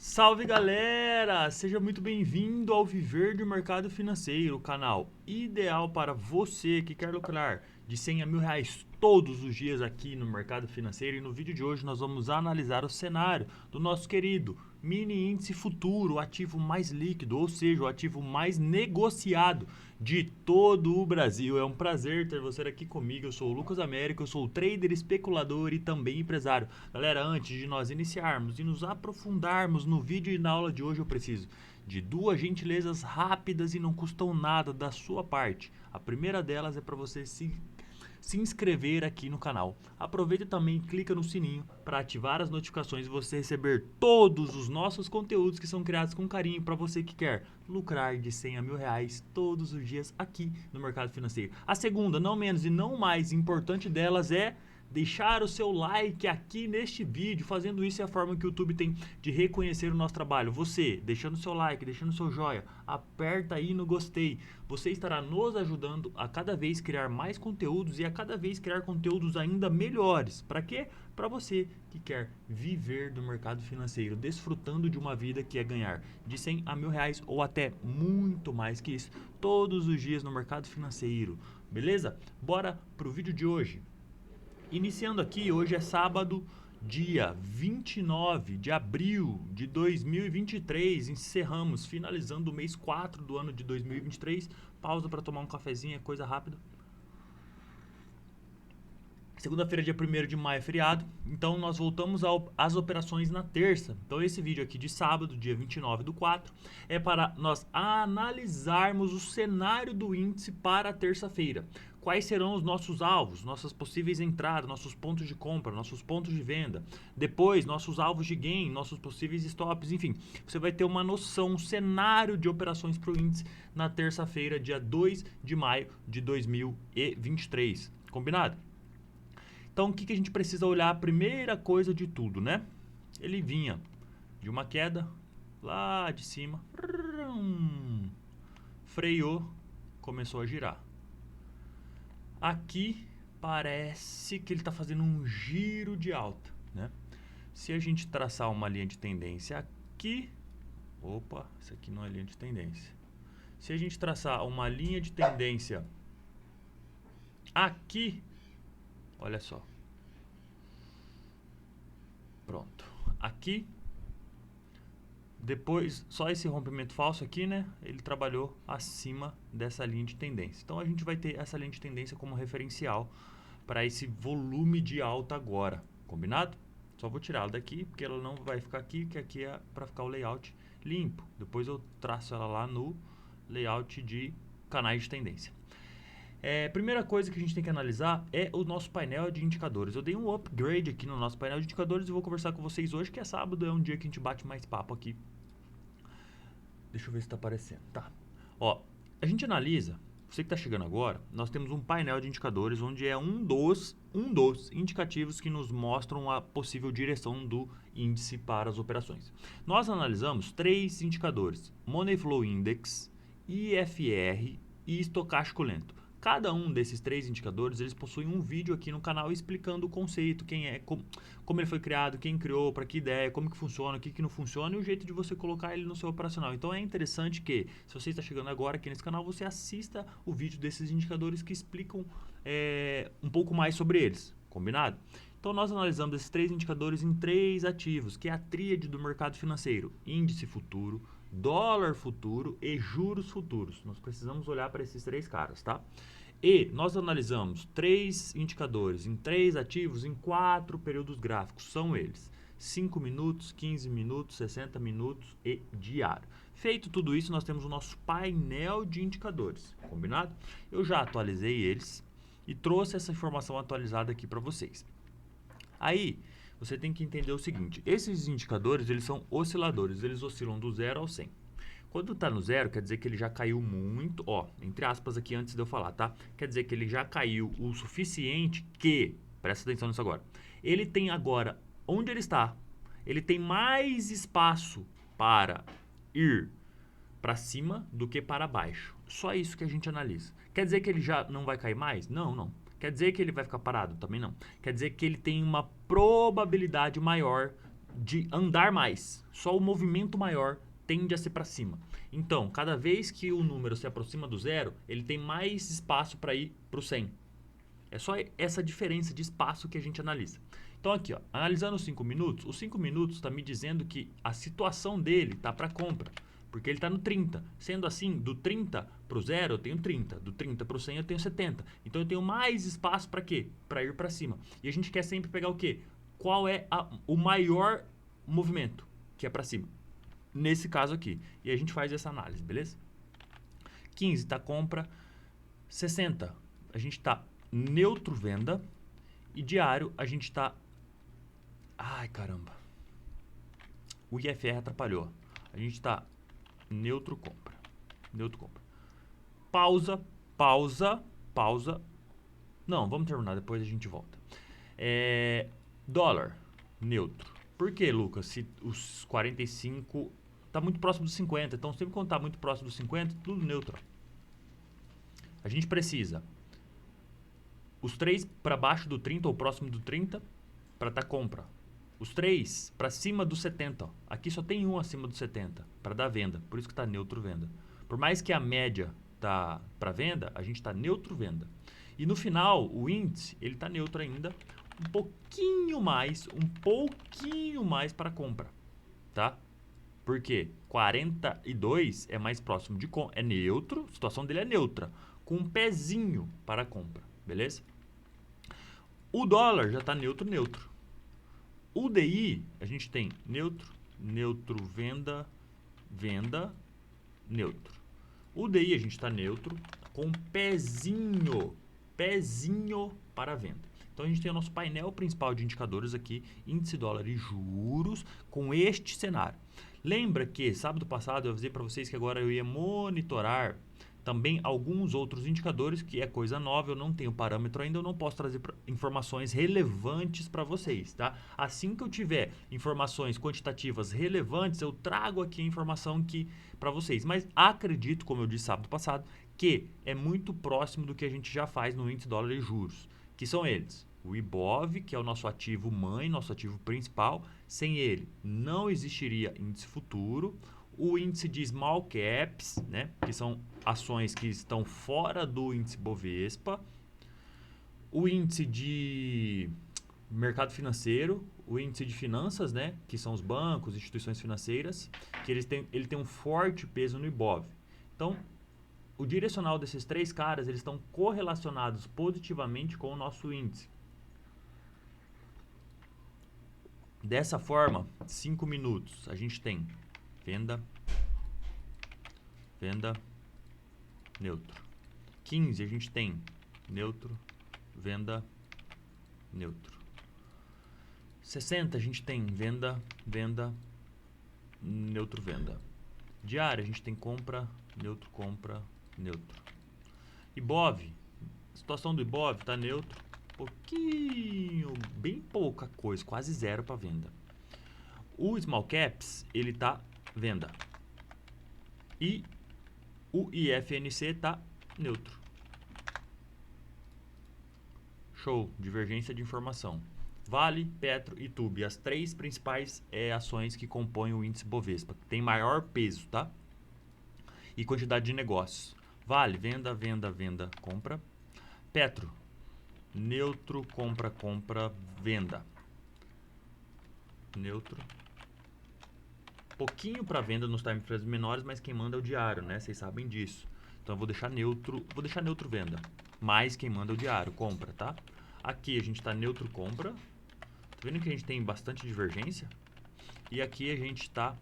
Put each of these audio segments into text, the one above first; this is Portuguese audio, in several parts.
Salve galera! Seja muito bem-vindo ao Viver do Mercado Financeiro, o canal ideal para você que quer lucrar de 100 a R$ 1.000 todos os dias aqui no mercado financeiro. E no vídeo de hoje nós vamos analisar o cenário do nosso querido mini índice futuro, o ativo mais líquido, ou seja, o ativo mais negociado de todo o Brasil. É um prazer ter você aqui comigo. Eu sou o Lucas Américo, eu sou trader, especulador e também empresário. Galera, antes de nós iniciarmos e nos aprofundarmos no vídeo e na aula de hoje, eu preciso de duas gentilezas rápidas e não custam nada da sua parte. A primeira delas é para você se inscrever aqui no canal. Aproveita também e clica no sininho para ativar as notificações e você receber todos os nossos conteúdos que são criados com carinho para você que quer lucrar de 100 a R$ 1.000 todos os dias aqui no mercado financeiro. A segunda, não menos e não mais importante delas, é deixar o seu like aqui neste vídeo. Fazendo isso é a forma que o YouTube tem de reconhecer o nosso trabalho. Você, deixando o seu like, deixando o seu joia, aperta aí no gostei. Você estará nos ajudando a cada vez criar mais conteúdos e a cada vez criar conteúdos ainda melhores. Para quê? Para você que quer viver do mercado financeiro, desfrutando de uma vida que é ganhar de 100 a R$ 1.000 ou até muito mais que isso, todos os dias no mercado financeiro. Beleza? Bora pro vídeo de hoje. Iniciando aqui, hoje é sábado, dia 29 de abril de 2023. Encerramos, finalizando o mês 4 do ano de 2023. Pausa para tomar um cafezinho, é coisa rápida. Segunda-feira, dia 1º de maio, é feriado. Então, nós voltamos às operações na terça. Então, esse vídeo aqui de sábado, dia 29/4, é para nós analisarmos o cenário do índice para a terça-feira. Quais serão os nossos alvos, nossas possíveis entradas, nossos pontos de compra, nossos pontos de venda. Depois, nossos alvos de gain, nossos possíveis stops. Enfim, você vai ter uma noção, um cenário de operações para o índice na terça-feira, dia 2 de maio de 2023. Combinado? Então, o que a gente precisa olhar? A primeira coisa de tudo, né? Ele vinha de uma queda lá de cima, freou, começou a girar. Aqui parece que ele está fazendo um giro de alta, né? Se a gente traçar uma linha de tendência aqui, opa, isso aqui não é linha de tendência. Se a gente traçar uma linha de tendência aqui, olha só. Pronto. Aqui, depois, só esse rompimento falso aqui, né? Ele trabalhou acima dessa linha de tendência. Então, a gente vai ter essa linha de tendência como referencial para esse volume de alta agora. Combinado? Só vou tirá-la daqui, porque ela não vai ficar aqui, que aqui é para ficar o layout limpo. Depois eu traço ela lá no layout de canais de tendência. Primeira coisa que a gente tem que analisar é o nosso painel de indicadores. Eu dei um upgrade aqui no nosso painel de indicadores e vou conversar com vocês hoje, que é sábado, é um dia que a gente bate mais papo aqui. Deixa eu ver se está aparecendo. Tá. Ó, a gente analisa, você que está chegando agora, nós temos um painel de indicadores onde é um dos indicativos que nos mostram a possível direção do índice para as operações. Nós analisamos 3 indicadores: Money Flow Index, IFR e estocástico lento. Cada um desses 3 indicadores, eles possuem um vídeo aqui no canal explicando o conceito, quem é, como ele foi criado, quem criou, para que ideia, como que funciona, o que não funciona e o jeito de você colocar ele no seu operacional. Então é interessante que, se você está chegando agora aqui nesse canal, você assista o vídeo desses indicadores que explicam um pouco mais sobre eles, combinado? Então nós analisamos esses 3 indicadores em 3 ativos, que é a tríade do mercado financeiro: índice futuro, dólar futuro e juros futuros. Nós precisamos olhar para esses 3 caras, tá? E nós analisamos 3 indicadores em 3 ativos em 4 períodos gráficos. São eles: 5 minutos, 15 minutos, 60 minutos e diário. Feito tudo isso, nós temos o nosso painel de indicadores, combinado? Eu já atualizei eles e trouxe essa informação atualizada aqui para vocês. Aí, você tem que entender o seguinte: esses indicadores, eles são osciladores, eles oscilam do 0 ao 100. Quando está no 0, quer dizer que ele já caiu muito, ó, entre aspas aqui antes de eu falar, tá? Quer dizer que ele já caiu o suficiente que, presta atenção nisso agora, ele tem agora, onde ele está, ele tem mais espaço para ir para cima do que para baixo. Só isso que a gente analisa. Quer dizer que ele já não vai cair mais? Não, não. Quer dizer que ele vai ficar parado? Também não. Quer dizer que ele tem uma probabilidade maior de andar mais. Só o movimento maior tende a ser para cima. Então, cada vez que o número se aproxima do zero, ele tem mais espaço para ir para o 100. É só essa diferença de espaço que a gente analisa. Então aqui, ó, analisando os 5 minutos, os 5 minutos está me dizendo que a situação dele está para compra, porque ele está no 30. Sendo assim, do 30 para o 0 eu tenho 30, do 30 para o 100 eu tenho 70. Então eu tenho mais espaço para quê? Para ir para cima. E a gente quer sempre pegar o quê? Qual é o maior movimento, que é para cima. Nesse caso aqui. E a gente faz essa análise, beleza? 15 está compra, 60 a gente está neutro venda e diário a gente está... Ai, caramba. O IFR atrapalhou. A gente está neutro compra. Neutro compra. Pausa, pausa, pausa. Não, vamos terminar, depois a gente volta. Dólar, neutro. Por que, Lucas? Se os 45 está muito próximo dos 50. Então, sempre quando está muito próximo dos 50, tudo neutro. A gente precisa os 3 para baixo do 30 ou próximo do 30 para estar compra. Os 3 para cima do 70. Ó. Aqui só tem um acima do 70 para dar venda. Por isso que está neutro venda. Por mais que a média tá para venda, a gente está neutro venda. E no final, o índice, ele está neutro ainda, um pouquinho mais para compra, tá? Por quê? 42 é mais próximo de compra, é neutro, a situação dele é neutra, com um pezinho para compra, beleza? O dólar já está neutro, neutro. O DI, a gente tem neutro, neutro, venda, venda, neutro. O DI a gente está neutro, com pezinho para venda. Então a gente tem o nosso painel principal de indicadores aqui, índice dólar e juros, com este cenário. Lembra que sábado passado eu avisei para vocês que agora eu ia monitorar também alguns outros indicadores, que é coisa nova, eu não tenho parâmetro ainda, eu não posso trazer informações relevantes para vocês, tá? Assim que eu tiver informações quantitativas relevantes, eu trago aqui a informação para vocês. Mas acredito, como eu disse sábado passado, que é muito próximo do que a gente já faz no índice dólar e juros, que são eles. O IBOV, que é o nosso ativo mãe, nosso ativo principal, sem ele não existiria índice futuro. O índice de small caps, né, que são ações que estão fora do índice Bovespa. O índice de mercado financeiro, o índice de finanças, né, que são os bancos, instituições financeiras, que ele tem um forte peso no IBOV. Então, o direcional desses 3 caras, eles estão correlacionados positivamente com o nosso índice. Dessa forma, 5 minutos, a gente tem venda, venda, neutro. 15, a gente tem neutro, venda, neutro. 60, a gente tem venda, venda, neutro, venda. Diária, a gente tem compra, neutro. IBOV, a situação do IBOV está neutro, pouquinho, bem pouca coisa, quase zero para venda. O Small Caps, ele está venda. E o IFNC está neutro. Show, divergência de informação. Vale, Petro e Tube, as 3 principais ações que compõem o índice Bovespa, que tem maior peso, tá? E quantidade de negócios. Vale, venda, venda, venda, compra. Petro, neutro, compra, compra, venda. Neutro. Pouquinho para venda nos time frames menores, mas quem manda é o diário, né? Vocês sabem disso. Então eu vou deixar neutro venda. Mas quem manda é o diário, compra, tá? Aqui a gente está neutro compra. Tá vendo que a gente tem bastante divergência? E aqui a gente está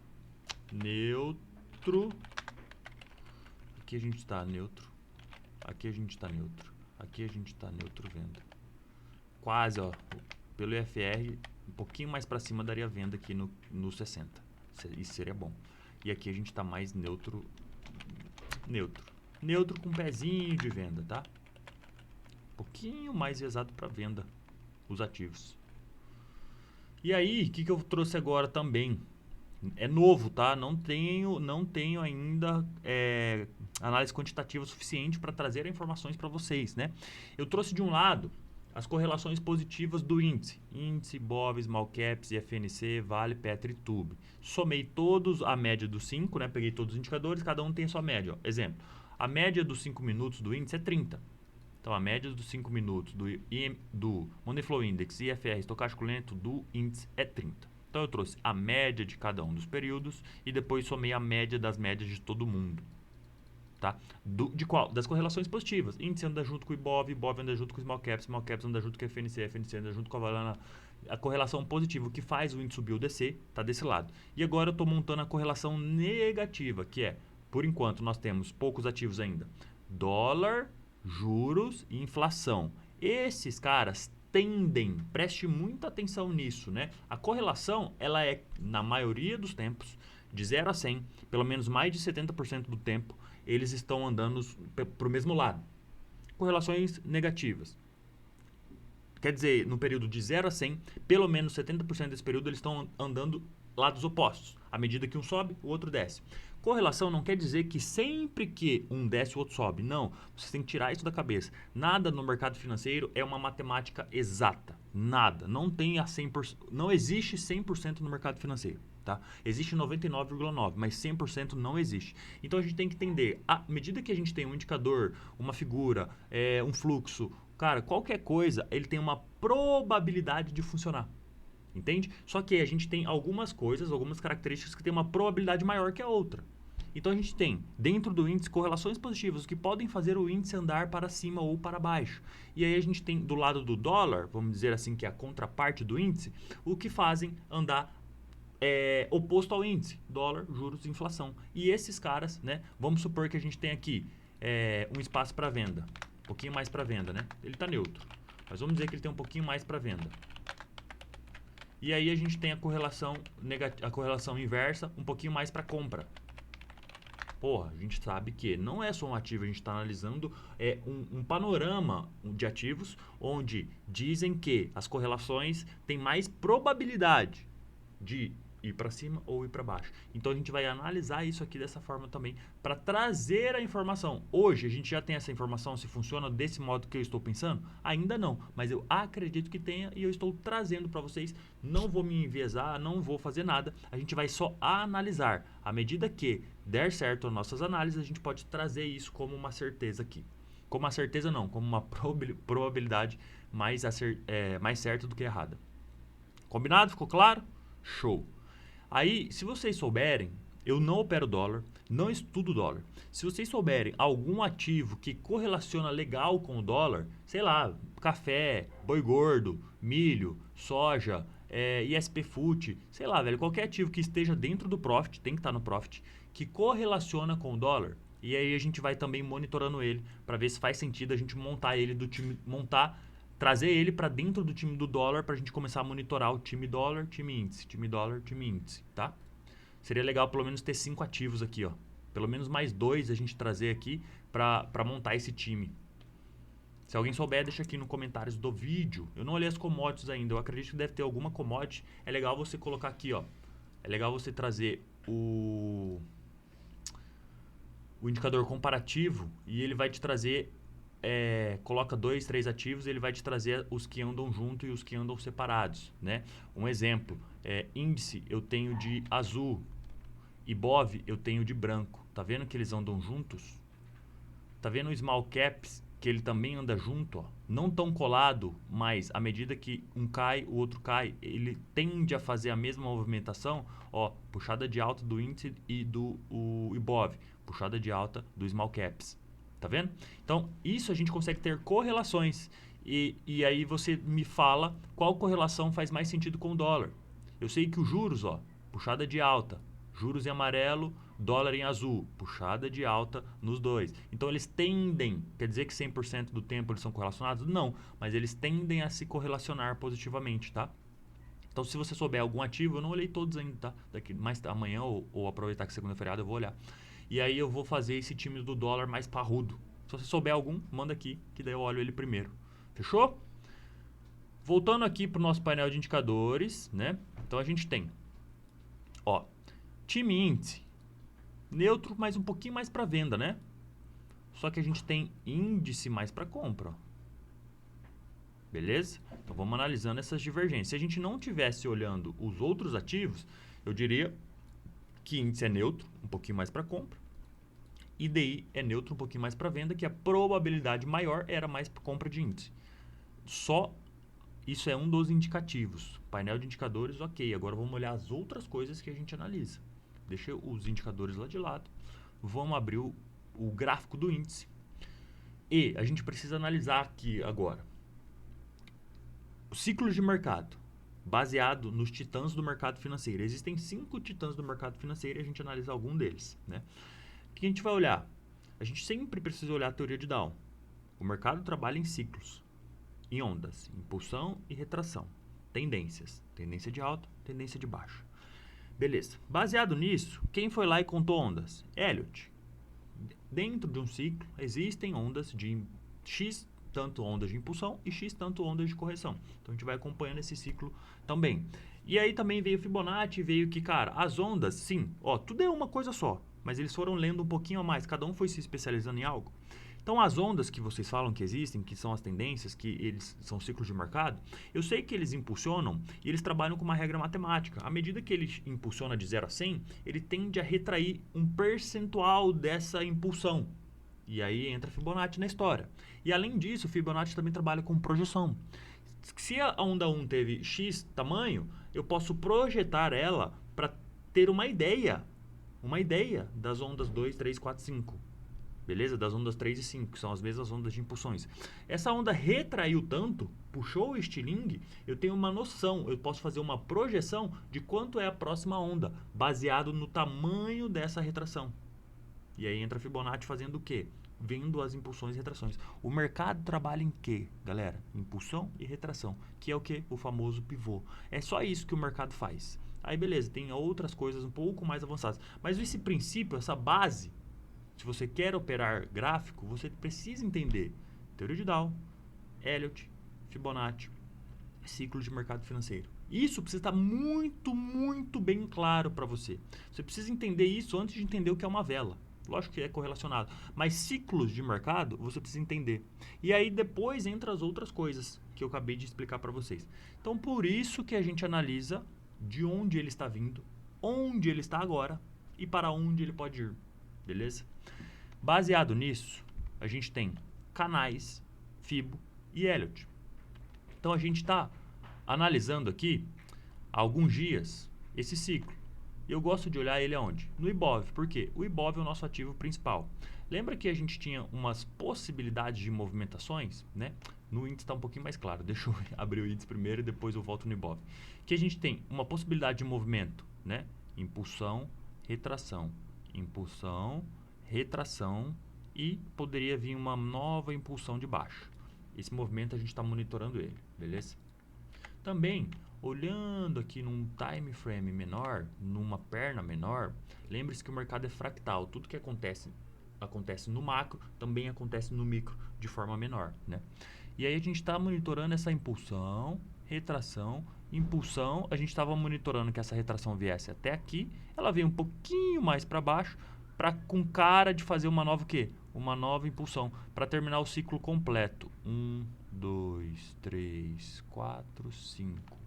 neutro. Aqui a gente está neutro. Aqui a gente está neutro. Aqui a gente está neutro venda. Quase, ó. Pelo IFR, um pouquinho mais para cima daria venda aqui no 60. Isso seria bom. E aqui a gente está mais neutro. Neutro com pezinho de venda, tá? Um pouquinho mais exato para venda, os ativos. E aí, o que eu trouxe agora também? É novo, tá? Não tenho ainda análise quantitativa suficiente para trazer informações para vocês, né? Eu trouxe de um lado as correlações positivas do índice. Índice, BOV, Small Caps, IFNC, Vale, Petri e Tube. Somei todos a média dos 5, né? Peguei todos os indicadores, cada um tem a sua média. Ó. Exemplo, a média dos 5 minutos do índice é 30. Então, a média dos 5 minutos do Money Flow Index, IFR, estocástico lento do índice é 30. Então, eu trouxe a média de cada um dos períodos e depois somei a média das médias de todo mundo. Tá? De qual? Das correlações positivas. Índice anda junto com o IBOV, IBOV anda junto com o Small Caps anda junto com o FNC, FNC anda junto com a Valana. A correlação positiva, o que faz o índice subir ou descer, está desse lado. E agora eu estou montando a correlação negativa, que é, por enquanto, nós temos poucos ativos ainda. Dólar, juros e inflação. Esses caras tendem, preste muita atenção nisso, né? A correlação, ela é, na maioria dos tempos, de 0 a 100, pelo menos mais de 70% do tempo, eles estão andando para o mesmo lado. Correlações negativas. Quer dizer, no período de 0 a 100, pelo menos 70% desse período eles estão andando lados opostos. À medida que um sobe, o outro desce. Correlação não quer dizer que sempre que um desce, o outro sobe. Não, você tem que tirar isso da cabeça. Nada no mercado financeiro é uma matemática exata. Nada. Não tem a 100%, não existe 100% no mercado financeiro. Tá? Existe 99,9%, mas 100% não existe. Então a gente tem que entender, à medida que a gente tem um indicador, uma figura, um fluxo, cara, qualquer coisa, ele tem uma probabilidade de funcionar. Entende? Só que a gente tem algumas coisas, algumas características que tem uma probabilidade maior que a outra. Então a gente tem, dentro do índice, correlações positivas que podem fazer o índice andar para cima ou para baixo. E aí a gente tem do lado do dólar, vamos dizer assim, que é a contraparte do índice, o que fazem andar oposto ao índice, dólar, juros e inflação. E esses caras, né, vamos supor que a gente tem aqui um espaço para venda, um pouquinho mais para venda, né? Ele está neutro, mas vamos dizer que ele tem um pouquinho mais para venda. E aí a gente tem a correlação inversa, um pouquinho mais para compra. Porra, a gente sabe que não é só um ativo, a gente está analisando um panorama de ativos onde dizem que as correlações têm mais probabilidade de ir para cima ou ir para baixo. Então a gente vai analisar isso aqui dessa forma também para trazer a informação. Hoje a gente já tem essa informação, se funciona desse modo que eu estou pensando? Ainda não, mas eu acredito que tenha e eu estou trazendo para vocês. Não vou me enviesar, não vou fazer nada. A gente vai só analisar. À medida que der certo as nossas análises, a gente pode trazer isso como uma certeza aqui. Como uma certeza não, como uma probabilidade mais certa do que errada. Combinado? Ficou claro? Show. Aí, se vocês souberem, eu não opero dólar, não estudo dólar. Se vocês souberem algum ativo que correlaciona legal com o dólar, sei lá, café, boi gordo, milho, soja, ISP Food, sei lá, velho, qualquer ativo que esteja dentro do Profit, tem que estar no Profit, que correlaciona com o dólar, e aí a gente vai também monitorando ele para ver se faz sentido a gente montar ele do time, trazer ele para dentro do time do dólar para a gente começar a monitorar o time dólar, time índice, time dólar, time índice, tá? Seria legal pelo menos ter 5 ativos aqui, ó. Pelo menos mais 2 a gente trazer aqui para montar esse time. Se alguém souber, deixa aqui nos comentários do vídeo. Eu não olhei as commodities ainda, eu acredito que deve ter alguma commodity. É legal você colocar aqui, ó. É legal você trazer o indicador comparativo e ele vai te trazer coloca 2, 3 ativos, ele vai te trazer os que andam junto e os que andam separados, né? Um exemplo, índice eu tenho de azul, IBOV eu tenho de branco. Tá vendo que eles andam juntos? Tá vendo o Small Caps, que ele também anda junto, ó? Não tão colado, mas à medida que um cai, o outro cai, ele tende a fazer a mesma movimentação, ó, puxada de alta do índice e do IBOV, puxada de alta do Small Caps. Tá vendo? Então, isso a gente consegue ter correlações. E aí você me fala qual correlação faz mais sentido com o dólar. Eu sei que os juros, ó, puxada de alta. Juros em amarelo, dólar em azul. Puxada de alta nos dois. Então, eles tendem... Quer dizer que 100% do tempo eles são correlacionados? Não. Mas eles tendem a se correlacionar positivamente, tá? Então, se você souber algum ativo, eu não olhei todos ainda, tá? Daqui, mais amanhã ou aproveitar que segunda é feriado, eu vou olhar. E aí eu vou fazer esse time do dólar mais parrudo. Se você souber algum, manda aqui, que daí eu olho ele primeiro. Fechou? Voltando aqui para o nosso painel de indicadores, né? Então a gente tem, ó, time índice, neutro, mas um pouquinho mais para venda, né? Só que a gente tem índice mais para compra, ó. Beleza? Então vamos analisando essas divergências. Se a gente não tivesse olhando os outros ativos, eu diria que índice é neutro, um pouquinho mais para compra. IDI é neutro, um pouquinho mais para venda, que a probabilidade maior era mais compra de índice. Só isso é um dos indicativos. Painel de indicadores, ok. Agora vamos olhar as outras coisas que a gente analisa. Deixa os indicadores lá de lado. Vamos abrir o gráfico do índice. E a gente precisa analisar aqui agora o ciclo de mercado, baseado nos titãs do mercado financeiro. Existem 5 titãs do mercado financeiro e a gente analisa algum deles, né? O que a gente vai olhar? A gente sempre precisa olhar a teoria de Down. O mercado trabalha em ciclos, em ondas, impulsão e retração. Tendências, tendência de alta, tendência de baixa. Beleza. Baseado nisso, quem foi lá e contou ondas? Elliott. Dentro de um ciclo, existem ondas de X tanto ondas de impulsão e X tanto ondas de correção. Então a gente vai acompanhando esse ciclo também. E aí também veio Fibonacci, veio que, cara, as ondas, sim, ó, tudo é uma coisa só, mas eles foram lendo um pouquinho a mais, cada um foi se especializando em algo. Então as ondas que vocês falam que existem, que são as tendências, que eles são ciclos de mercado, eu sei que eles impulsionam e eles trabalham com uma regra matemática. À medida que ele impulsiona de 0 a 100, ele tende a retrair um percentual dessa impulsão. E aí entra Fibonacci na história. E além disso, o Fibonacci também trabalha com projeção. Se a onda 1 teve X tamanho, eu posso projetar ela para ter uma ideia das ondas 2, 3, 4, 5. Beleza? Das ondas 3 e 5, que são as mesmas ondas de impulsões. Essa onda retraiu tanto, puxou o estilingue, eu tenho uma noção, eu posso fazer uma projeção de quanto é a próxima onda, baseado no tamanho dessa retração. E aí entra Fibonacci fazendo o quê? Vendo as impulsões e retrações. O mercado trabalha em quê, galera? Impulsão e retração, que é o quê? O famoso pivô. É só isso que o mercado faz. Aí beleza, tem outras coisas um pouco mais avançadas. Mas esse princípio, essa base, se você quer operar gráfico, você precisa entender teoria de Down, Elliott, Fibonacci, ciclo de mercado financeiro. Isso precisa estar muito, muito bem claro para você. Você precisa entender isso antes de entender o que é uma vela. Lógico que é correlacionado, mas ciclos de mercado você precisa entender. E aí depois entra as outras coisas que eu acabei de explicar para vocês. Então por isso que a gente analisa de onde ele está vindo, onde ele está agora e para onde ele pode ir. Beleza? Baseado nisso, a gente tem canais, Fibo e Elliott. Então a gente está analisando aqui há alguns dias esse ciclo. E eu gosto de olhar ele aonde? No Ibov. Por quê? O Ibov é o nosso ativo principal. Lembra que a gente tinha umas possibilidades de movimentações, né? No índice está um pouquinho mais claro. Deixa eu abrir o índice primeiro e depois eu volto no Ibov. Que a gente tem uma possibilidade de movimento, né? Impulsão, retração. Impulsão, retração e poderia vir uma nova impulsão de baixo. Esse movimento a gente está monitorando ele, beleza? Também, olhando aqui num time frame menor, numa perna menor, lembre-se que o mercado é fractal. Tudo que acontece no macro, também acontece no micro, de forma menor, né? E aí a gente está monitorando essa impulsão, retração, impulsão. A gente estava monitorando que essa retração viesse até aqui, ela veio um pouquinho mais para baixo, com cara de fazer uma nova o quê? Uma nova impulsão, para terminar o ciclo completo. 1, 2, 3, 4, 5.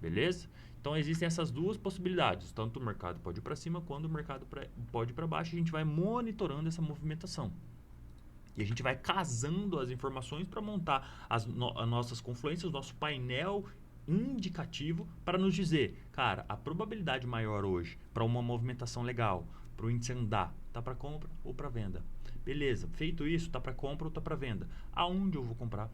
Beleza? Então existem essas duas possibilidades. Tanto o mercado pode ir para cima, quanto o mercado pode ir para baixo. A gente vai monitorando essa movimentação. E a gente vai casando as informações para montar as nossas confluências, o nosso painel indicativo para nos dizer, cara, a probabilidade maior hoje para uma movimentação legal, para o índice andar, tá para compra ou para venda. Beleza, feito isso, tá para compra ou tá para venda. Aonde eu vou comprar?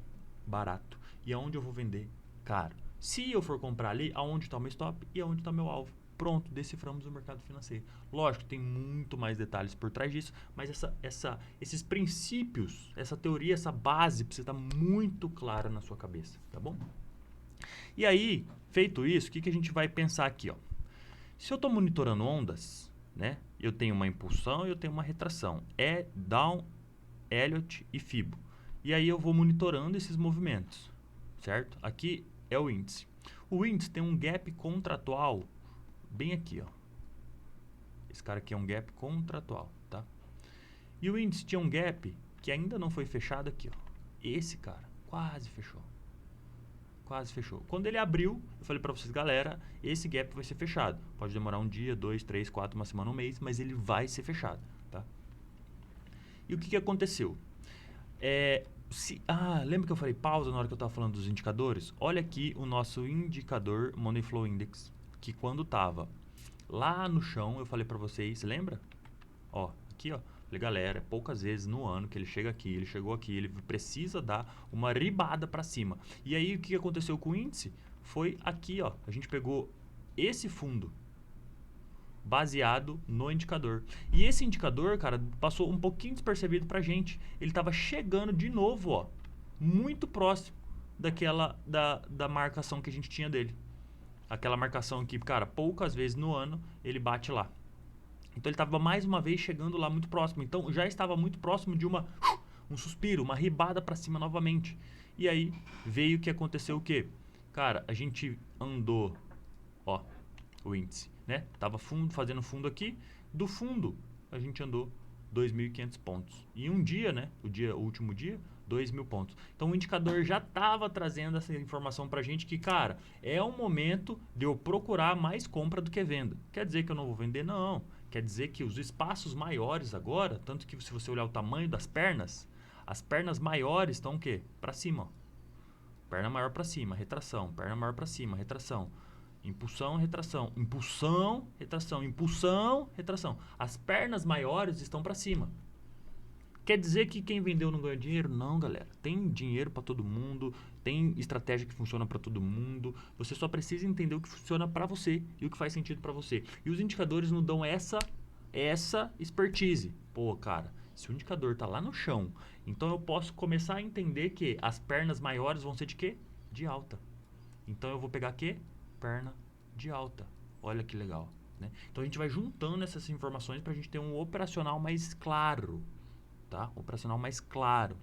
Barato. E aonde eu vou vender? Caro. Se eu for comprar ali, aonde está o meu stop e aonde está meu alvo? Pronto, deciframos o mercado financeiro. Lógico, tem muito mais detalhes por trás disso, mas esses princípios, essa teoria, essa base precisa estar muito clara na sua cabeça, tá bom? E aí, feito isso, o que a gente vai pensar aqui, ó? Se eu estou monitorando ondas, né? Eu tenho uma impulsão e eu tenho uma retração. É Down, Elliott e Fibo. E aí eu vou monitorando esses movimentos, certo? Aqui é o índice. O índice tem um gap contratual bem aqui, ó. Esse cara aqui é um gap contratual, tá? E o índice tinha um gap que ainda não foi fechado aqui, ó. Esse cara quase fechou. quase fechou. Quando ele abriu, eu falei para vocês, galera, esse gap vai ser fechado. Pode demorar um dia, 2, 3, 4, uma semana, um mês, mas ele vai ser fechado, tá? E o que aconteceu? Lembra que eu falei pausa na hora que eu estava falando dos indicadores? Olha aqui o nosso indicador Money Flow Index, que quando estava lá no chão, eu falei para vocês, lembra? Ó, aqui, ó. Falei, galera, poucas vezes no ano que ele chega aqui, ele chegou aqui, ele precisa dar uma ribada para cima. E aí, o que aconteceu com o índice? Foi aqui, ó. A gente pegou esse fundo baseado no indicador. E esse indicador, cara, passou um pouquinho despercebido pra gente. Ele estava chegando de novo, ó, muito próximo da marcação que a gente tinha dele. Aquela marcação que, cara, poucas vezes no ano ele bate lá. Então ele estava mais uma vez chegando lá muito próximo. Então já estava muito próximo de um suspiro, uma ribada para cima novamente. E aí veio que aconteceu o quê? Cara, a gente andou, ó, o índice, né? Tava fazendo fundo aqui, do fundo a gente andou 2.500 pontos. E um dia, né? O último dia, 2.000 pontos. Então o indicador já estava trazendo essa informação pra gente que, cara, é o momento de eu procurar mais compra do que venda. Quer dizer que eu não vou vender? Não. Quer dizer que os espaços maiores agora, tanto que se você olhar o tamanho das pernas, as pernas maiores estão o quê? Para cima, ó. Perna maior para cima, retração. Perna maior para cima, retração. Impulsão, retração. Impulsão, retração. Impulsão, retração. As pernas maiores estão para cima. Quer dizer que quem vendeu não ganha dinheiro? Não, galera. Tem dinheiro para todo mundo, tem estratégia que funciona para todo mundo. Você só precisa entender o que funciona para você e o que faz sentido para você. E os indicadores nos dão essa expertise. Pô, cara, se o indicador tá lá no chão, então eu posso começar a entender que as pernas maiores vão ser de quê? De alta. Então eu vou pegar quê? Perna de alta. Olha que legal, né? Então a gente vai juntando essas informações para a gente ter um operacional mais claro. Tá? Operacional mais claro.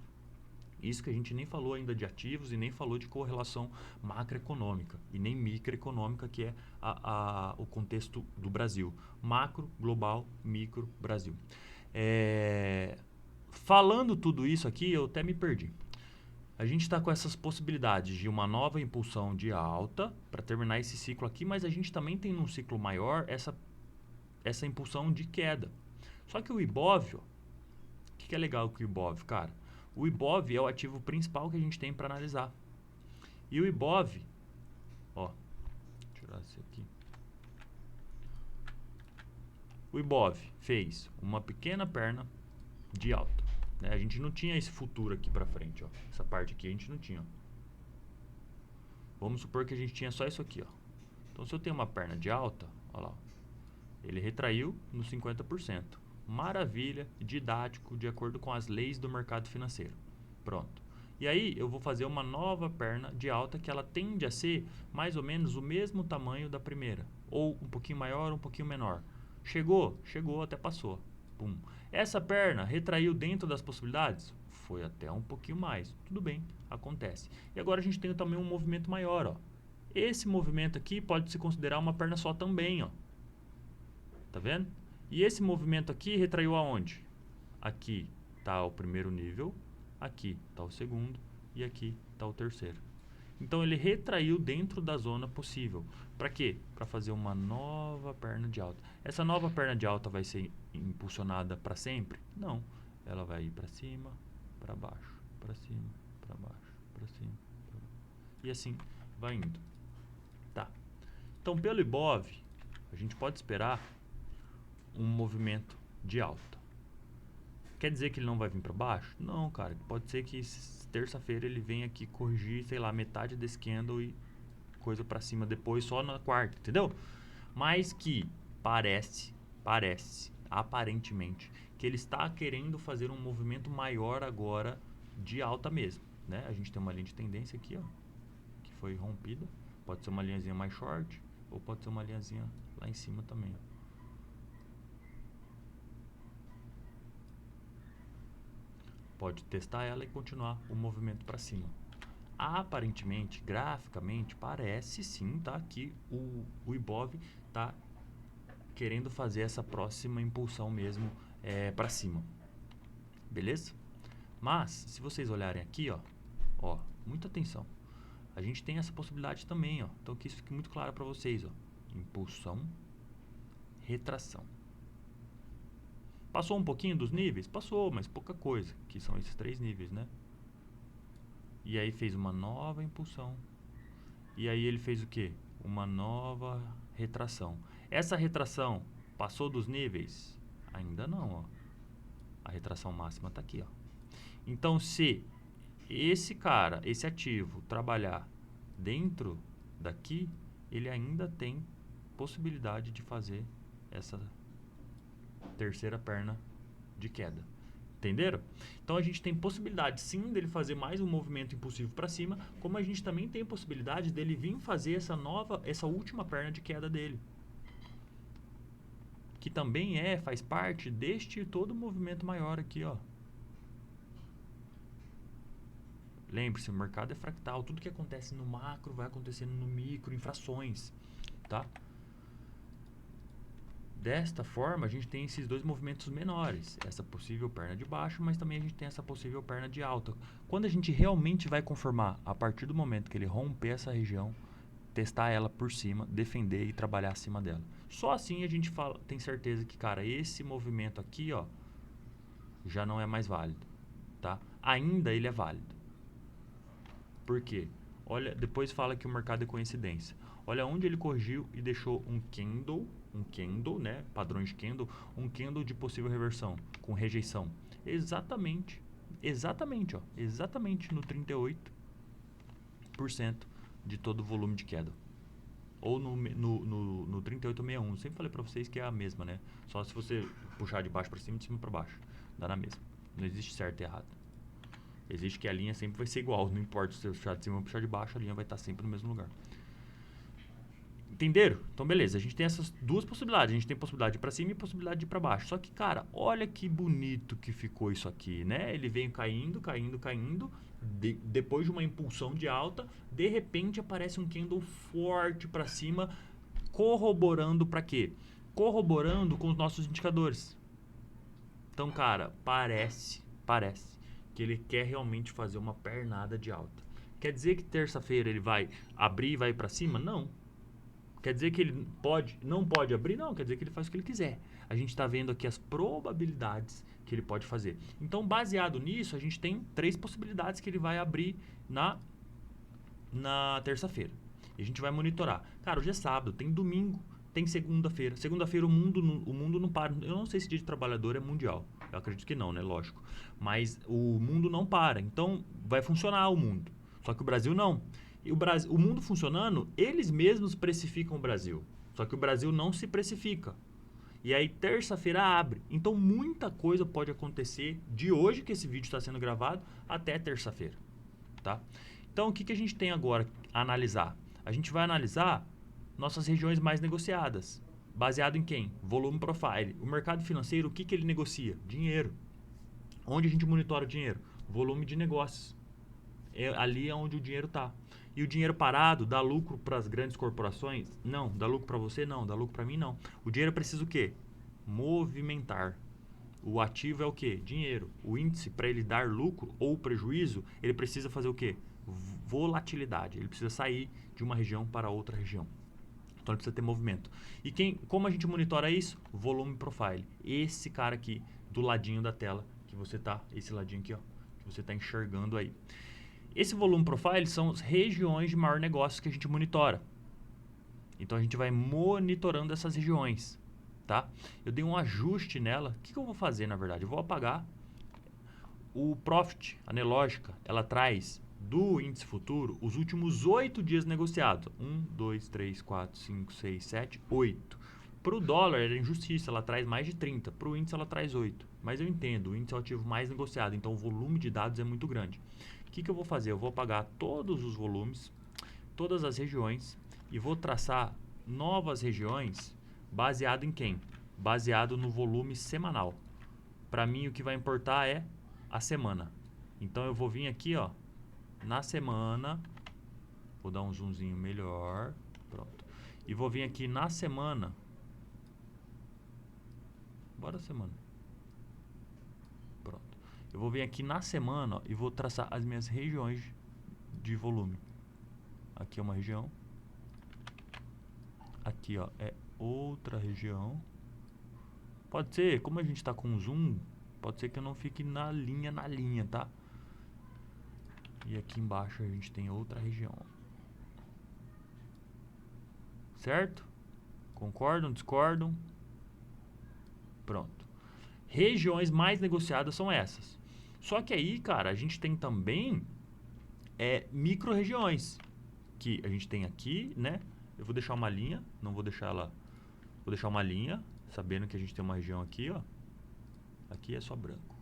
Isso que a gente nem falou ainda de ativos e nem falou de correlação macroeconômica e nem microeconômica, que é o contexto do Brasil. Macro, global, micro, Brasil. Falando tudo isso aqui, eu até me perdi. A gente está com essas possibilidades de uma nova impulsão de alta para terminar esse ciclo aqui, mas a gente também tem num ciclo maior essa impulsão de queda. Só que o Ibov, ó, o que é legal com o Ibov, cara? O Ibov é o ativo principal que a gente tem para analisar. E o Ibov, ó, vou tirar esse aqui. O Ibov fez uma pequena perna de alta, né? A gente não tinha esse futuro aqui para frente, ó. Essa parte aqui a gente não tinha, ó. Vamos supor que a gente tinha só isso aqui, ó. Então se eu tenho uma perna de alta, ó lá, ele retraiu no 50%. Maravilha, didático, de acordo com as leis do mercado financeiro. Pronto. E aí eu vou fazer uma nova perna de alta que ela tende a ser mais ou menos o mesmo tamanho da primeira. Ou um pouquinho maior, um pouquinho menor. Chegou? Chegou, até passou. Pum. Essa perna retraiu dentro das possibilidades? Foi até um pouquinho mais. Tudo bem, acontece. E agora a gente tem também um movimento maior, ó. Esse movimento aqui pode se considerar uma perna só também, ó. Tá vendo? E esse movimento aqui retraiu aonde? Aqui está o primeiro nível, aqui está o segundo e aqui está o terceiro. Então ele retraiu dentro da zona possível. Para quê? Para fazer uma nova perna de alta. Essa nova perna de alta vai ser impulsionada para sempre? Não. Ela vai ir para cima, para baixo, para cima, para baixo, para cima, pra baixo. E assim vai indo. Tá. Então pelo Ibov, a gente pode esperar um movimento de alta. Quer dizer que ele não vai vir para baixo? Não, cara. Pode ser que terça-feira ele venha aqui corrigir, sei lá, metade desse candle e coisa para cima depois, só na quarta, entendeu? Mas que parece, aparentemente, que ele está querendo fazer um movimento maior agora de alta mesmo, né? A gente tem uma linha de tendência aqui, ó, que foi rompida. Pode ser uma linhazinha mais short ou pode ser uma linhazinha lá em cima também, ó. Pode testar ela e continuar o movimento para cima. Aparentemente, graficamente, parece sim, tá? Que o Ibov tá querendo fazer essa próxima impulsão mesmo para cima. Beleza? Mas, se vocês olharem aqui, ó, muita atenção. a gente tem essa possibilidade também, ó. Então que isso fique muito claro para vocês, ó. Impulsão, retração. Passou um pouquinho dos níveis? Passou, mas pouca coisa, que são esses 3 níveis, né? E aí fez uma nova impulsão. E aí ele fez o quê? Uma nova retração. Essa retração passou dos níveis? Ainda não, ó. A retração máxima está aqui, ó. Então, se esse cara, esse ativo, trabalhar dentro daqui, ele ainda tem possibilidade de fazer essa terceira perna de queda. Entenderam? Então a gente tem possibilidade sim dele fazer mais um movimento impulsivo para cima, como a gente também tem possibilidade dele vir fazer essa última perna de queda dele, que também faz parte deste todo movimento maior aqui, ó. Lembre-se, o mercado é fractal, tudo que acontece no macro vai acontecendo no micro, em frações, tá? Desta forma, a gente tem esses 2 movimentos menores, essa possível perna de baixo, mas também a gente tem essa possível perna de alta. Quando a gente realmente vai conformar, a partir do momento que ele romper essa região, testar ela por cima, defender e trabalhar acima dela. Só assim a gente tem certeza que, cara, esse movimento aqui, ó, já não é mais válido, tá? Ainda ele é válido. Por quê? Olha, depois fala que o mercado é coincidência. Olha onde ele corrigiu e deixou um candle, né? Padrões de candle, um candle de possível reversão, com rejeição. Exatamente, ó, exatamente no 38% de todo o volume de queda. Ou no 38,61. Sempre falei pra vocês que é a mesma, né? Só se você puxar de baixo pra cima, de cima pra baixo. Dá na mesma. Não existe certo e errado. Existe que a linha sempre vai ser igual. Não importa se você puxar de cima ou puxar de baixo, a linha vai estar sempre no mesmo lugar. Entenderam? Então, beleza. A gente tem essas 2 possibilidades. A gente tem possibilidade de ir pra cima e possibilidade de ir pra baixo. Só que, cara, olha que bonito que ficou isso aqui, né? Ele vem caindo. Depois de uma impulsão de alta, de repente aparece um candle forte pra cima, corroborando pra quê? Corroborando com os nossos indicadores. Então, cara, parece que ele quer realmente fazer uma pernada de alta. Quer dizer que terça-feira ele vai abrir e vai para cima? Não. Quer dizer que ele não pode abrir? Não. Quer dizer que ele faz o que ele quiser. A gente está vendo aqui as probabilidades que ele pode fazer. Então, baseado nisso, a gente tem 3 possibilidades que ele vai abrir na terça-feira. E a gente vai monitorar. Cara, hoje é sábado, tem domingo, tem segunda-feira. Segunda-feira o mundo não para. Eu não sei se dia de trabalhador é mundial. Eu acredito que não, né? Lógico. Mas o mundo não para. Então, vai funcionar o mundo. Só que o Brasil não. E o mundo funcionando, eles mesmos precificam o Brasil. Só que o Brasil não se precifica. E aí, terça-feira abre. Então, muita coisa pode acontecer de hoje, que esse vídeo está sendo gravado, até terça-feira. Tá? Então, o que a gente tem agora a analisar? A gente vai analisar nossas regiões mais negociadas. Baseado em quem? Volume profile. O mercado financeiro, o que ele negocia? Dinheiro. Onde a gente monitora o dinheiro? Volume de negócios. Ali é onde o dinheiro está. E o dinheiro parado dá lucro para as grandes corporações? Não. Dá lucro para você? Não. Dá lucro para mim? Não. O dinheiro precisa o quê? Movimentar. O ativo é o quê? Dinheiro. O índice, para ele dar lucro ou prejuízo, ele precisa fazer o quê? Volatilidade. Ele precisa sair de uma região para outra região. Então ele precisa ter movimento. E como a gente monitora isso? Volume profile. Esse cara aqui do ladinho da tela que você tá, esse ladinho aqui, ó, que você tá enxergando aí. Esse volume profile são as regiões de maior negócio que a gente monitora. Então a gente vai monitorando essas regiões, tá? Eu dei um ajuste nela. O que eu vou fazer, na verdade? Eu vou apagar. O Profit, a Nelogica, ela traz do índice futuro os últimos 8 dias negociados. 1, 2, 3, 4, 5, 6, 7, 8. Para o dólar, é injustiça, ela traz mais de 30. Para o índice, ela traz 8. Mas eu entendo, o índice é o ativo mais negociado, então o volume de dados é muito grande. O que eu vou fazer? Eu vou apagar todos os volumes, todas as regiões, e vou traçar novas regiões baseado em quem? Baseado no volume semanal. Para mim, o que vai importar é a semana. Então, eu vou vir aqui, ó, na semana, vou dar um zoomzinho melhor, pronto. E vou vir aqui na semana, bora semana. Pronto. Eu vou vir aqui na semana, ó, e vou traçar as minhas regiões de volume. Aqui é uma região. Aqui, ó, é outra região. Pode ser, como a gente está com zoom, pode ser que eu não fique na linha, tá? E aqui embaixo a gente tem outra região. Certo? Concordam? Discordam? Pronto. Regiões mais negociadas são essas. Só que aí, cara, a gente tem também micro-regiões. Que a gente tem aqui, né? Eu vou deixar uma linha, não vou deixar ela... Vou deixar uma linha, sabendo que a gente tem uma região aqui, ó. Aqui é só branco.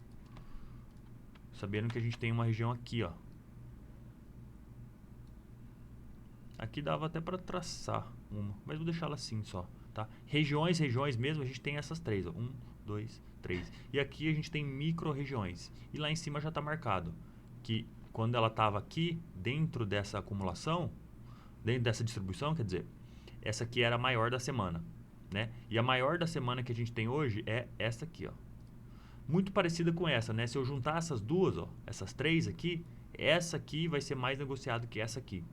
Sabendo que a gente tem uma região aqui, ó. Aqui dava até para traçar uma, mas vou deixar ela assim só, tá? Regiões mesmo, a gente tem essas três, ó. 1, 2, 3. E aqui a gente tem micro-regiões. E lá em cima já está marcado que quando ela estava aqui, dentro dessa acumulação, dentro dessa distribuição, quer dizer, essa aqui era a maior da semana, né? E a maior da semana que a gente tem hoje é essa aqui, ó. Muito parecida com essa, né? Se eu juntar essas duas, ó, essas três aqui, essa aqui vai ser mais negociada que essa aqui.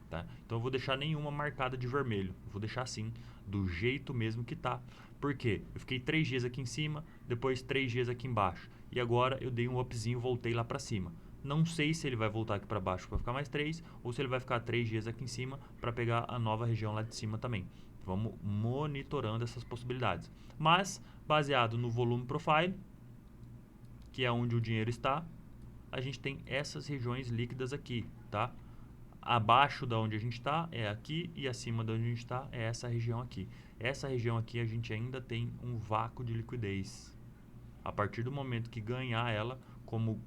Tá? Então eu vou deixar nenhuma marcada de vermelho. Eu vou deixar assim, do jeito mesmo que tá. Por quê? Eu fiquei 3 dias aqui em cima, depois 3 dias aqui embaixo. E agora eu dei um upzinho, voltei lá pra cima. Não sei se ele vai voltar aqui pra baixo para ficar mais 3, ou se ele vai ficar 3 dias aqui em cima para pegar a nova região lá de cima também. Vamos monitorando essas possibilidades. Mas, baseado no volume profile, que é onde o dinheiro está, a gente tem essas regiões líquidas aqui, tá? Abaixo da onde a gente está é aqui e acima da onde a gente está é essa região aqui. Essa região aqui a gente ainda tem um vácuo de liquidez. A partir do momento que ganhar ela, como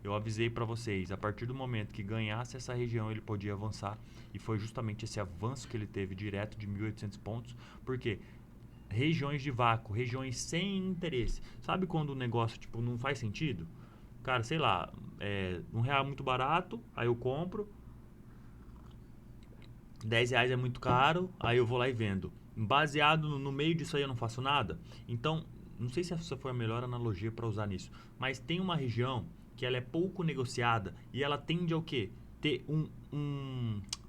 eu avisei para vocês, a partir do momento que ganhasse essa região ele podia avançar, e foi justamente esse avanço que ele teve direto de 1.800 pontos, porque regiões de vácuo, regiões sem interesse. Sabe quando o negócio tipo não faz sentido? Cara, sei lá, R$1 é muito barato, aí eu compro. R$10 é muito caro, aí eu vou lá e vendo. Baseado no meio disso aí eu não faço nada. Então, não sei se essa foi a melhor analogia para usar nisso, mas tem uma região que ela é pouco negociada e ela tende ao quê? Ter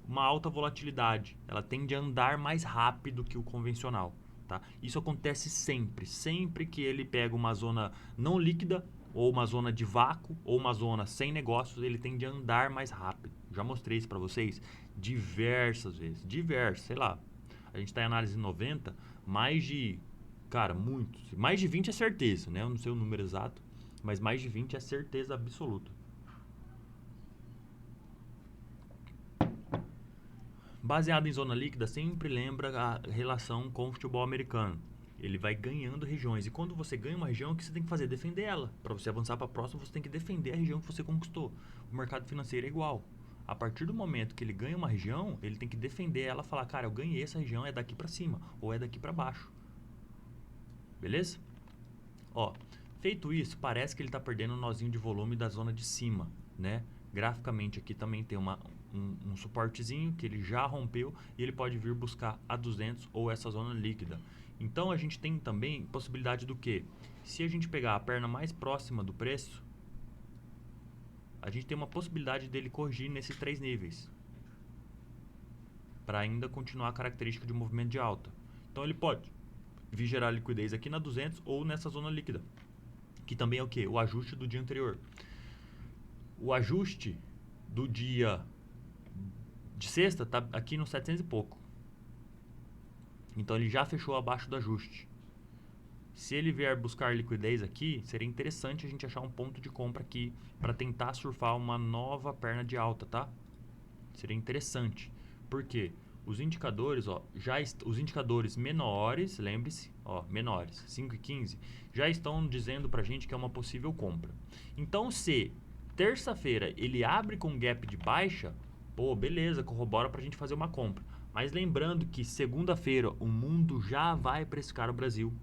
uma alta volatilidade. Ela tende a andar mais rápido que o convencional. Tá? Isso acontece sempre que ele pega uma zona não líquida, ou uma zona de vácuo, ou uma zona sem negócios, ele tende a andar mais rápido. Já mostrei isso para vocês diversas vezes. Sei lá. A gente está em análise 90, mais de... Cara, muitos. Mais de 20 é certeza, né? Eu não sei o número exato, mas mais de 20 é certeza absoluta. Baseado em zona líquida, sempre lembra a relação com o futebol americano. Ele vai ganhando regiões. E quando você ganha uma região, o que você tem que fazer? Defender ela. Para você avançar para a próxima, você tem que defender a região que você conquistou. O mercado financeiro é igual. A partir do momento que ele ganha uma região, ele tem que defender ela e falar, cara, eu ganhei essa região, é daqui para cima ou é daqui para baixo. Beleza? Ó, feito isso, parece que ele está perdendo o nozinho de volume da zona de cima, né? Graficamente aqui também tem um suportezinho que ele já rompeu e ele pode vir buscar a 200 ou essa zona líquida. Então a gente tem também possibilidade do que? Se a gente pegar a perna mais próxima do preço, a gente tem uma possibilidade dele corrigir nesses 3 níveis, para ainda continuar a característica de movimento de alta. Então ele pode vir gerar liquidez aqui na 200 ou nessa zona líquida, que também é o que? O ajuste do dia anterior. O ajuste do dia de sexta está aqui no 700 e pouco. Então ele já fechou abaixo do ajuste. Se ele vier buscar liquidez aqui, seria interessante a gente achar um ponto de compra aqui para tentar surfar uma nova perna de alta, tá? Seria interessante. Por quê? Os indicadores, ó, os indicadores menores, lembre-se, ó, menores, 5 e 15, já estão dizendo pra gente que é uma possível compra. Então, se terça-feira ele abre com gap de baixa, pô, beleza, corrobora pra gente fazer uma compra. Mas lembrando que segunda-feira o mundo já vai precificar o Brasil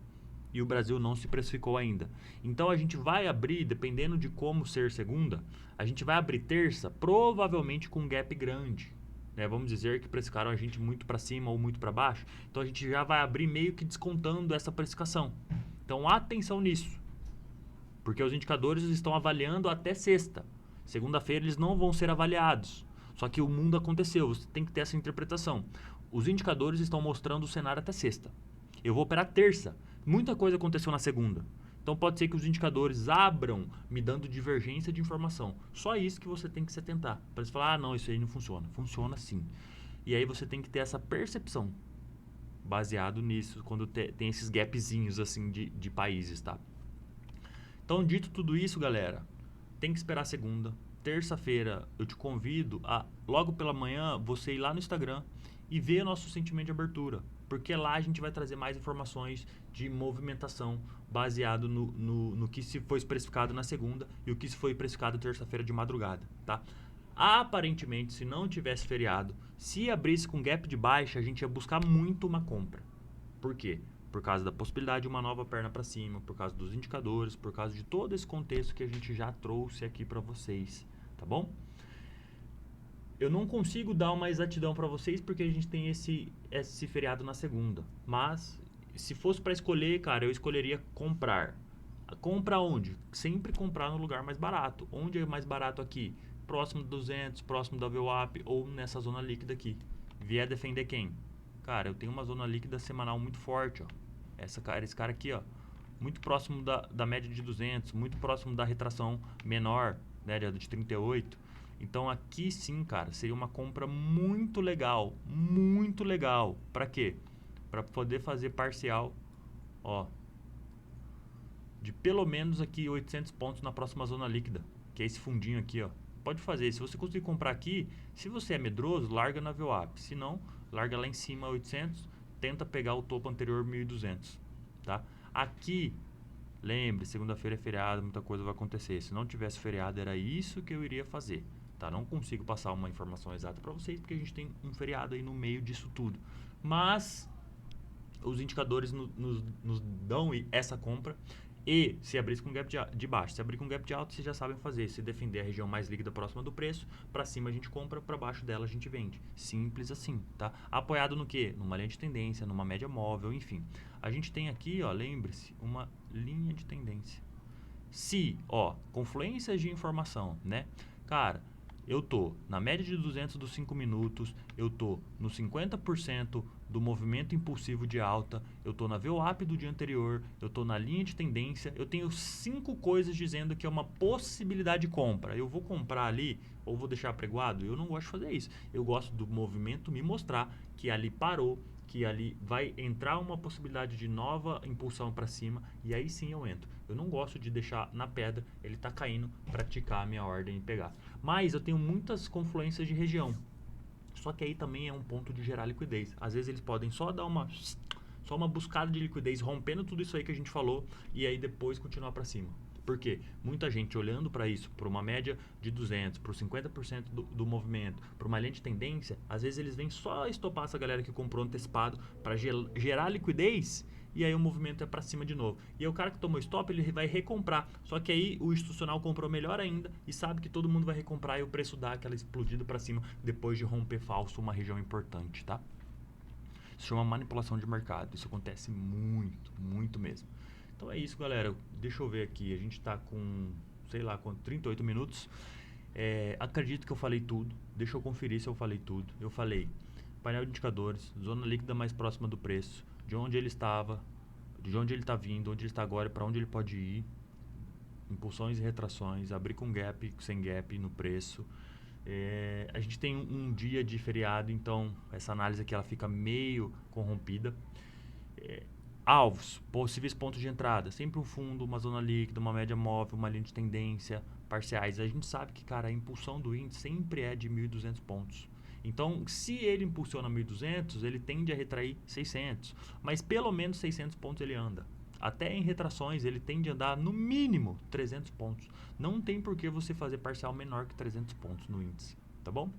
e o Brasil não se precificou ainda. Então a gente vai abrir, dependendo de como ser segunda, a gente vai abrir terça provavelmente com um gap grande. Né? Vamos dizer que precificaram a gente muito para cima ou muito para baixo. Então a gente já vai abrir meio que descontando essa precificação. Então atenção nisso. Porque os indicadores estão avaliando até sexta. Segunda-feira eles não vão ser avaliados. Só que o mundo aconteceu, você tem que ter essa interpretação. Os indicadores estão mostrando o cenário até sexta. Eu vou operar terça. Muita coisa aconteceu na segunda. Então pode ser que os indicadores abram me dando divergência de informação. Só isso que você tem que se atentar. Para você falar, ah, não, isso aí não funciona. Funciona sim. E aí você tem que ter essa percepção baseado nisso, quando tem esses gapzinhos assim de países, tá? Então, dito tudo isso, galera, tem que esperar segunda. Terça-feira eu te convido a, logo pela manhã, você ir lá no Instagram e ver nosso sentimento de abertura. Porque lá a gente vai trazer mais informações de movimentação baseado no que se foi especificado na segunda e o que se foi precificado terça-feira de madrugada, tá? Aparentemente, se não tivesse feriado, se abrisse com gap de baixa, a gente ia buscar muito uma compra. Por quê? Por causa da possibilidade de uma nova perna para cima, por causa dos indicadores, por causa de todo esse contexto que a gente já trouxe aqui para vocês, tá bom? Eu não consigo dar uma exatidão para vocês porque a gente tem esse feriado na segunda. Mas, se fosse para escolher, cara, eu escolheria comprar. Compra onde? Sempre comprar no lugar mais barato. Onde é mais barato aqui? Próximo do 200, próximo da VWAP ou nessa zona líquida aqui. Vier defender quem? Cara, eu tenho uma zona líquida semanal muito forte, ó. Esse cara aqui, ó. Muito próximo da média de 200, muito próximo da retração menor, né, de 38. Então aqui sim, cara, seria uma compra muito legal. Muito legal. Pra quê? Pra poder fazer parcial, ó, de pelo menos aqui 800 pontos na próxima zona líquida, que é esse fundinho aqui, ó. Pode fazer, se você conseguir comprar aqui, se você é medroso, larga na VWAP, se não, larga lá em cima 800, tenta pegar o topo anterior 1200, tá? Aqui, lembre, segunda-feira é feriado, muita coisa vai acontecer, se não tivesse feriado era isso que eu iria fazer, tá? Não consigo passar uma informação exata para vocês, porque a gente tem um feriado aí no meio disso tudo, mas os indicadores nos dão essa compra. E se abrir com gap de baixo, se abrir com gap de alto, vocês já sabem fazer. Se defender a região mais líquida próxima do preço, para cima a gente compra, para baixo dela a gente vende. Simples assim, tá? Apoiado no quê? Numa linha de tendência, numa média móvel, enfim. A gente tem aqui, ó, lembre-se, uma linha de tendência. Se, ó, confluências de informação, né? Cara, eu tô na média de 200 dos 5 minutos, eu tô no 50% do movimento impulsivo de alta, eu tô na VWAP do dia anterior, eu tô na linha de tendência, eu tenho 5 coisas dizendo que é uma possibilidade de compra. Eu vou comprar ali ou vou deixar apregoado? Eu não gosto de fazer isso. Eu gosto do movimento me mostrar que ali parou, que ali vai entrar uma possibilidade de nova impulsão para cima e aí sim eu entro. Eu não gosto de deixar na pedra, ele tá caindo, praticar a minha ordem e pegar. Mas eu tenho muitas confluências de região. Só que aí também é um ponto de gerar liquidez. Às vezes eles podem só dar uma buscada de liquidez, rompendo tudo isso aí que a gente falou e aí depois continuar para cima. Por quê? Muita gente olhando para isso, para uma média de 200, para os 50% do movimento, para uma linha de tendência, às vezes eles vêm só estopar essa galera que comprou antecipado para gerar liquidez e aí o movimento é para cima de novo. E aí o cara que tomou stop, ele vai recomprar. Só que aí o institucional comprou melhor ainda e sabe que todo mundo vai recomprar e o preço dá aquela explodida para cima depois de romper falso uma região importante, tá? Isso chama manipulação de mercado. Isso acontece muito, muito mesmo. Então é isso, galera. Deixa eu ver aqui. A gente tá com, sei lá, com 38 minutos. Acredito que eu falei tudo. Deixa eu conferir se eu falei tudo. Eu falei painel de indicadores, zona líquida mais próxima do preço, de onde ele estava, de onde ele está vindo, onde ele está agora, para onde ele pode ir, impulsões e retrações, abrir com gap, sem gap no preço. A gente tem um dia de feriado, então essa análise aqui ela fica meio corrompida. Alvos, possíveis pontos de entrada, sempre um fundo, uma zona líquida, uma média móvel, uma linha de tendência, parciais. A gente sabe que, cara, a impulsão do índice sempre é de 1.200 pontos. Então, se ele impulsiona 1.200, ele tende a retrair 600, mas pelo menos 600 pontos ele anda. Até em retrações, ele tende a andar no mínimo 300 pontos. Não tem por que você fazer parcial menor que 300 pontos no índice, tá bom?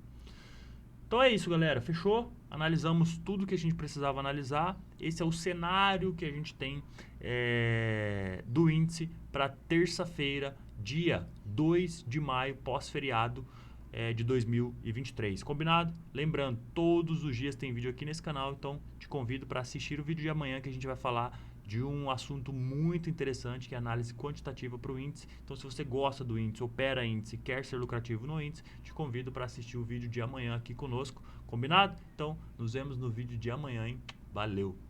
Então é isso, galera. Fechou? Analisamos tudo que a gente precisava analisar. Esse é o cenário que a gente tem do índice para terça-feira, dia 2 de maio, pós-feriado de 2023. Combinado? Lembrando, todos os dias tem vídeo aqui nesse canal, então te convido para assistir o vídeo de amanhã que a gente vai falar de um assunto muito interessante, que é a análise quantitativa para o índice. Então, se você gosta do índice, opera índice, quer ser lucrativo no índice, te convido para assistir o vídeo de amanhã aqui conosco, combinado? Então, nos vemos no vídeo de amanhã, hein? Valeu!